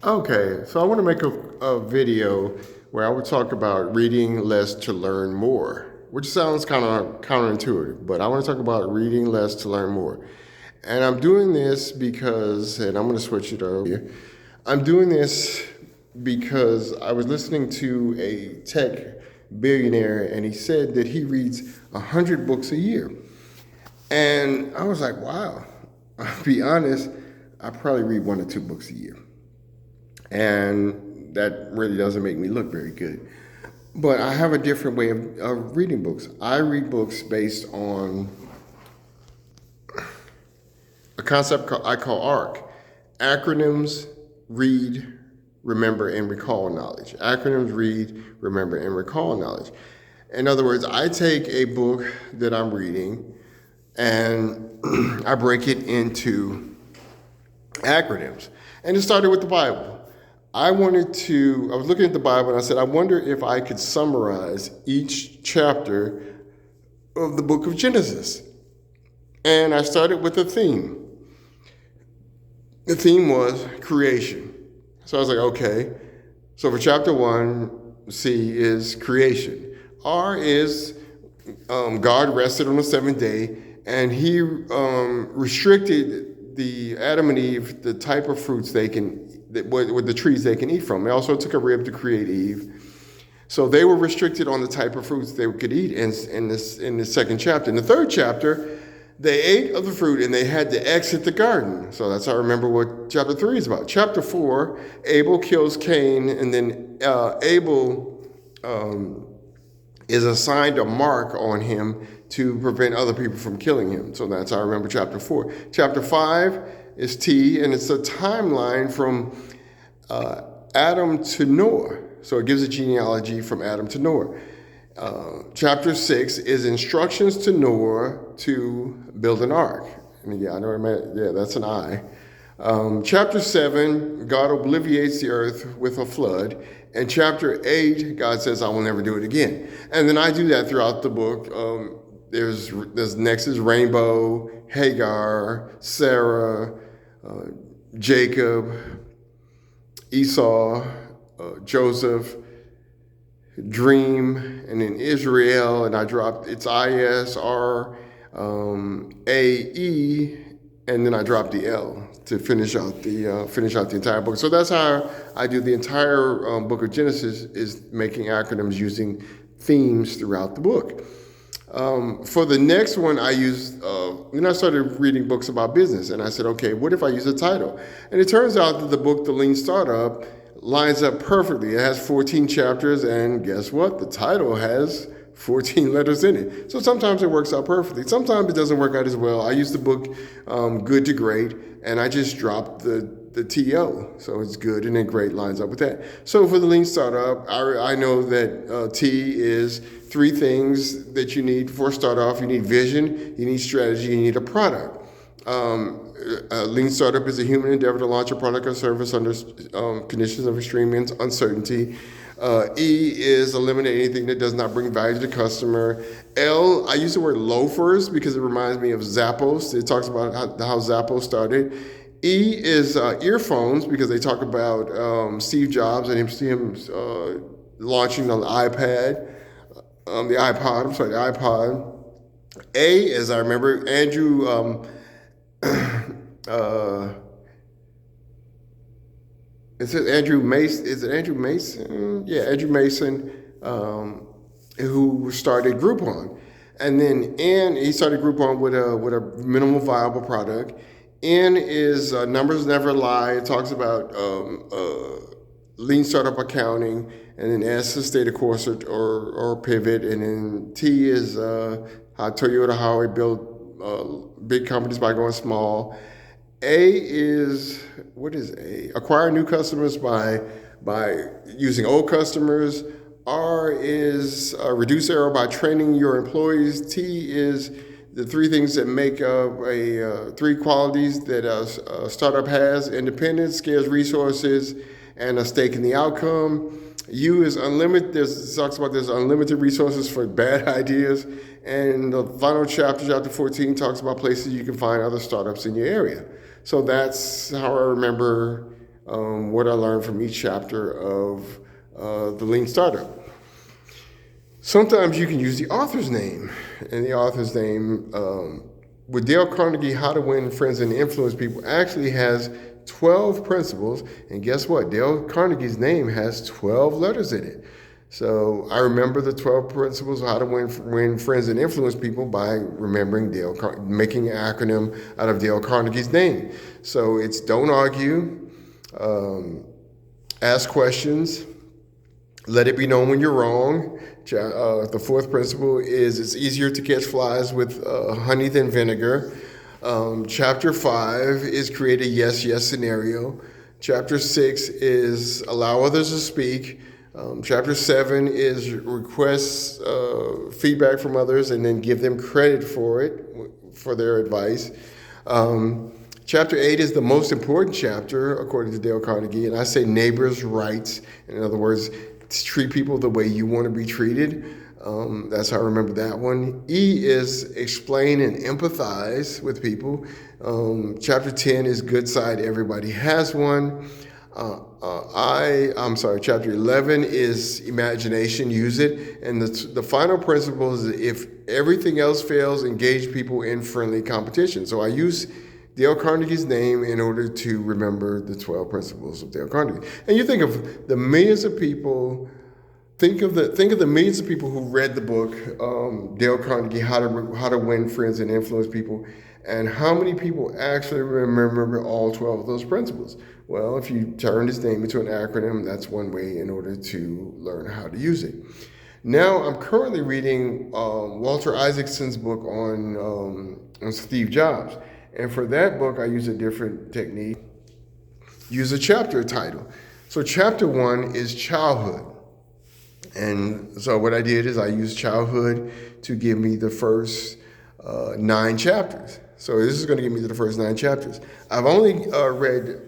Okay, so I want to make a video where I would talk about reading less to learn more, which sounds kind of counterintuitive, but I want to talk about reading less to learn more. And I'm doing this because, and I'm going to switch it over here. I'm doing this because I was listening to a tech billionaire, and he said that he reads 100 books a year. And I was like, wow, I'll be honest, I probably read 1 or 2 books a year. And that really doesn't make me look very good. But I have a different way of reading books. I read books based on a concept I call ARC. Acronyms: read, remember, and recall knowledge. Acronyms: read, remember, and recall knowledge. In other words, I take a book that I'm reading and I break it into acronyms. And it started with the Bible. I was looking at the Bible and I said, I wonder if I could summarize each chapter of the book of Genesis. And I started with a theme. The theme was creation. So I was like, okay. So for chapter 1, C is creation. R is God rested on the seventh day, and he restricted the Adam and Eve, the type of fruits with the trees they can eat from. They also took a rib to create Eve. So they were restricted on the type of fruits they could eat in the second chapter. In the third chapter, they ate of the fruit and they had to exit the garden. So that's how I remember what chapter 3 is about. Chapter 4, Abel kills Cain, and then Abel is assigned a mark on him to prevent other people from killing him. So that's how I remember chapter 4. Chapter 5 is T, and it's a timeline from Adam to Noah. So it gives a genealogy from Adam to Noah. Chapter 6 is instructions to Noah to build an ark. And yeah, I know, that's an I. Chapter 7, God obliviates the earth with a flood. And chapter 8, God says, I will never do it again. And then I do that throughout the book. There's next is Rainbow, Hagar, Sarah, Jacob, Esau, Joseph, Dream, and then Israel, and I dropped it's IS, R, AE, and then I dropped the L to finish out the entire book. So that's how I do the entire book of Genesis, is making acronyms using themes throughout the book. For the next one, then I started reading books about business, and I said, okay, what if I use a title? And it turns out that the book, The Lean Startup, lines up perfectly. It has 14 chapters, and guess what? The title has 14 letters in it. So sometimes it works out perfectly. Sometimes it doesn't work out as well. I use the book Good to Great, and I just dropped the TO. So it's good, and then great lines up with that. So for the Lean Startup, I know that T is 3 things that you need for a start off. You need vision, you need strategy, you need a product. Lean Startup is a human endeavor to launch a product or service under conditions of extreme uncertainty. E is eliminate anything that does not bring value to the customer. L, I use the word loafers because it reminds me of Zappos. It talks about how Zappos started. E is earphones, because they talk about Steve Jobs and him launching the iPod. The iPod. A is, I remember, Andrew... Is it Andrew Mason? Is it Andrew Mason? Yeah, Andrew Mason, who started Groupon. And then N, he started Groupon with a minimal viable product. N is numbers never lie. It talks about lean startup accounting. And then S is stay the course or pivot. And then T is how it built big companies by going small. A is, what is A? Acquire new customers by using old customers. R is reduce error by training your employees. T is the 3 things that make up 3 qualities that a startup has: independence, scarce resources, and a stake in the outcome. U is unlimited. It talks about there's unlimited resources for bad ideas. And the final chapter, chapter 14, talks about places you can find other startups in your area. So that's how I remember what I learned from each chapter of the Lean Startup. Sometimes you can use the author's name, and the author's name with Dale Carnegie, How to Win Friends and Influence People, actually has 12 principles, and guess what? Dale Carnegie's name has 12 letters in it. So I remember the 12 principles of how to win friends and influence people by remembering making an acronym out of Dale Carnegie's name. So it's don't argue, ask questions, let it be known when you're wrong. The fourth principle is it's easier to catch flies with honey than vinegar. Chapter 5 is create a yes scenario. Chapter 6 is allow others to speak. Chapter 7 is request feedback from others and then give them credit for it, for their advice. Chapter 8 is the most important chapter, according to Dale Carnegie, and I say neighbors' rights. In other words, treat people the way you want to be treated. That's how I remember that one. E is explain and empathize with people. Chapter 10 is good side, everybody has one. Chapter 11 is imagination, use it. And the final principle is if everything else fails, engage people in friendly competition. So I use Dale Carnegie's name in order to remember the 12 principles of Dale Carnegie. And you think of the millions of people, think of the millions of people who read the book, Dale Carnegie, How to Win Friends and Influence People, and how many people actually remember all 12 of those principles? Well, if you turn his name into an acronym, that's one way in order to learn how to use it. Now, I'm currently reading Walter Isaacson's book on Steve Jobs. And for that book, I use a different technique. Use a chapter title. So chapter 1 is childhood. And so what I did is I used childhood to give me the first 9 chapters. So this is going to give me the first 9 chapters. I've only read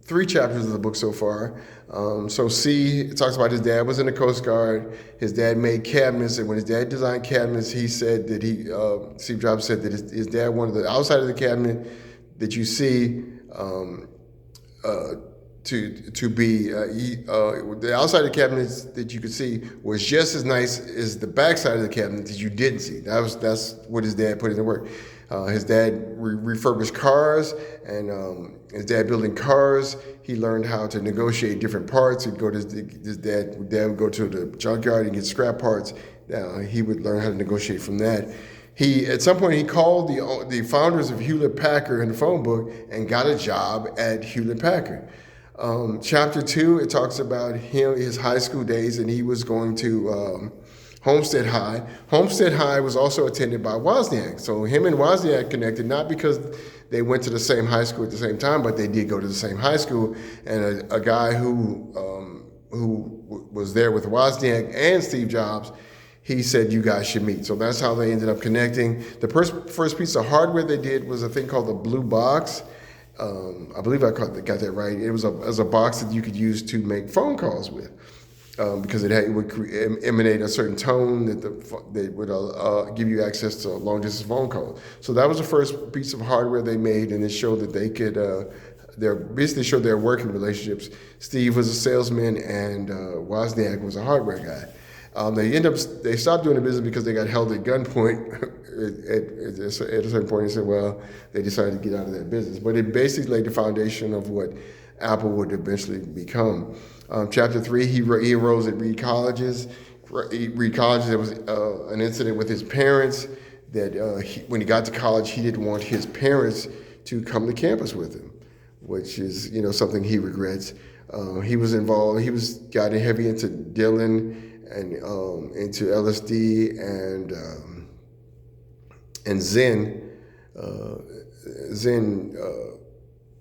3 chapters of the book so far. So C, it talks about his dad was in the Coast Guard. His dad made cabinets, and when his dad designed cabinets, he said that Steve Jobs said that his dad wanted the outside of the cabinet that you see to be the outside of the cabinets that you could see was just as nice as the backside of the cabinet that you didn't see. That's what his dad put into work. His dad refurbished cars, and his dad building cars. He learned how to negotiate different parts. He'd go to his dad would go to the junkyard and get scrap parts. He would learn how to negotiate from that. At some point, he called the founders of Hewlett Packard in the phone book and got a job at Hewlett Packard. Chapter 2, it talks about his high school days, and he was going to Homestead High. Homestead High was also attended by Wozniak. So him and Wozniak connected, not because they went to the same high school at the same time, but they did go to the same high school. And a guy who was there with Wozniak and Steve Jobs, he said, you guys should meet. So that's how they ended up connecting. The first piece of hardware they did was a thing called the Blue Box. I believe I got that right. It was a box that you could use to make phone calls with. Because it would emanate a certain tone that would give you access to long distance phone calls. So that was the first piece of hardware they made, and it showed that they could. Basically showed their working relationships. Steve was a salesman, and Wozniak was a hardware guy. They stopped doing the business because they got held at gunpoint at a certain point. They said, well, they decided to get out of that business. But it basically laid the foundation of what Apple would eventually become. Chapter 3, he enrolls at Reed Colleges. Reed Colleges, there was an incident with his parents that when he got to college, he didn't want his parents to come to campus with him, which is something he regrets. He was involved. He got heavy into Dylan and into LSD and Zen.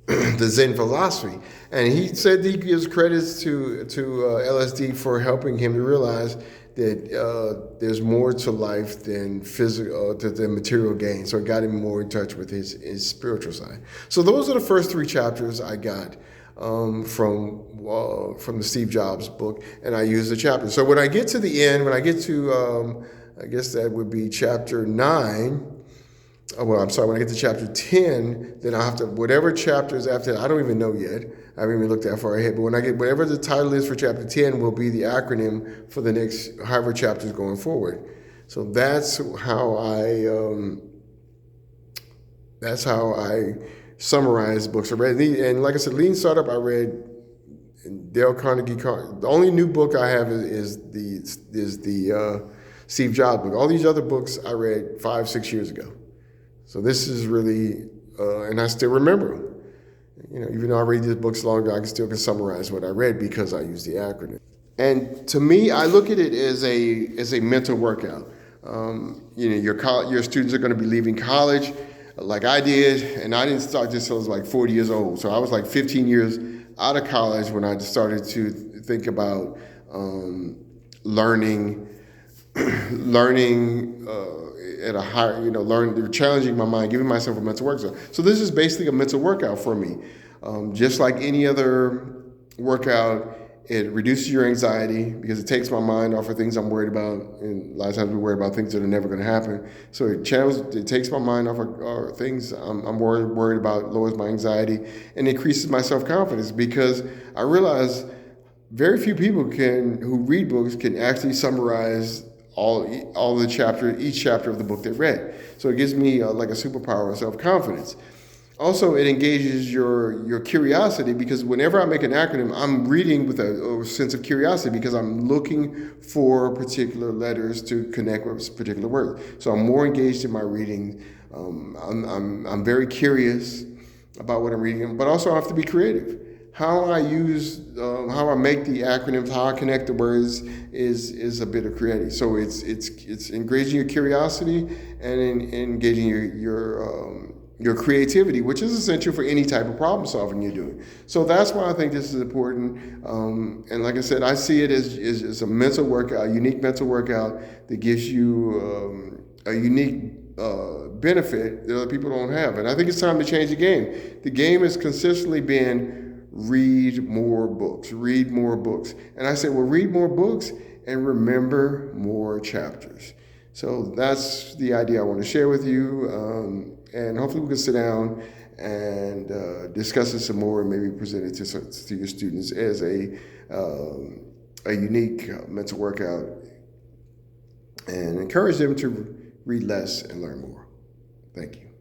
The Zen philosophy, and he said he gives credits to LSD for helping him to realize that there's more to life than physical, than material gain. So it got him more in touch with his spiritual side. So those are the first 3 chapters I got from the Steve Jobs book, and I used the chapter. So when I get to the end, when I get to I guess that would be chapter 9. well, I'm sorry, when I get to chapter 10, then I'll have to, whatever chapters after that, I don't even know yet. I haven't even looked that far ahead. But when I get, whatever the title is for chapter 10 will be the acronym for the next, however chapters going forward. So that's how I summarize books I read. And like I said, Lean Startup, I read Dale Carnegie. The only new book I have is the Steve Jobs book. All these other books I read 5-6 years ago. So this is really, and I still remember them. You know, even though I read these books longer, I can summarize what I read because I use the acronym. And to me, I look at it as a mental workout. You know, your students are going to be leaving college, like I did, and I didn't start this until I was like 40 years old. So I was like 15 years out of college when I started to think about learning at a higher, you know, challenging my mind, giving myself a mental workout. So this is basically a mental workout for me. Just like any other workout, it reduces your anxiety because it takes my mind off of things I'm worried about. And a lot of times we worry about things that are never going to happen. So it takes my mind off of things I'm worried about, lowers my anxiety, and increases my self-confidence because I realize very few people who read books can actually summarize all the each chapter of the book they read. So it gives me like a superpower of self-confidence. Also, it engages your curiosity because whenever I make an acronym, I'm reading with a sense of curiosity because I'm looking for particular letters to connect with particular words. So I'm more engaged in my reading. I'm very curious about what I'm reading, but also I have to be creative. How I make the acronyms, how I connect the words is a bit of creative. So it's engaging your curiosity and engaging your creativity, which is essential for any type of problem solving you're doing. So that's why I think this is important. And like I said, I see it as a mental workout, a unique mental workout that gives you a unique benefit that other people don't have. And I think it's time to change the game. The game has consistently been read more books. And I said, well, read more books and remember more chapters. So that's the idea I want to share with you. And hopefully we can sit down and discuss it some more and maybe present it to your students as a unique mental workout and encourage them to read less and learn more. Thank you.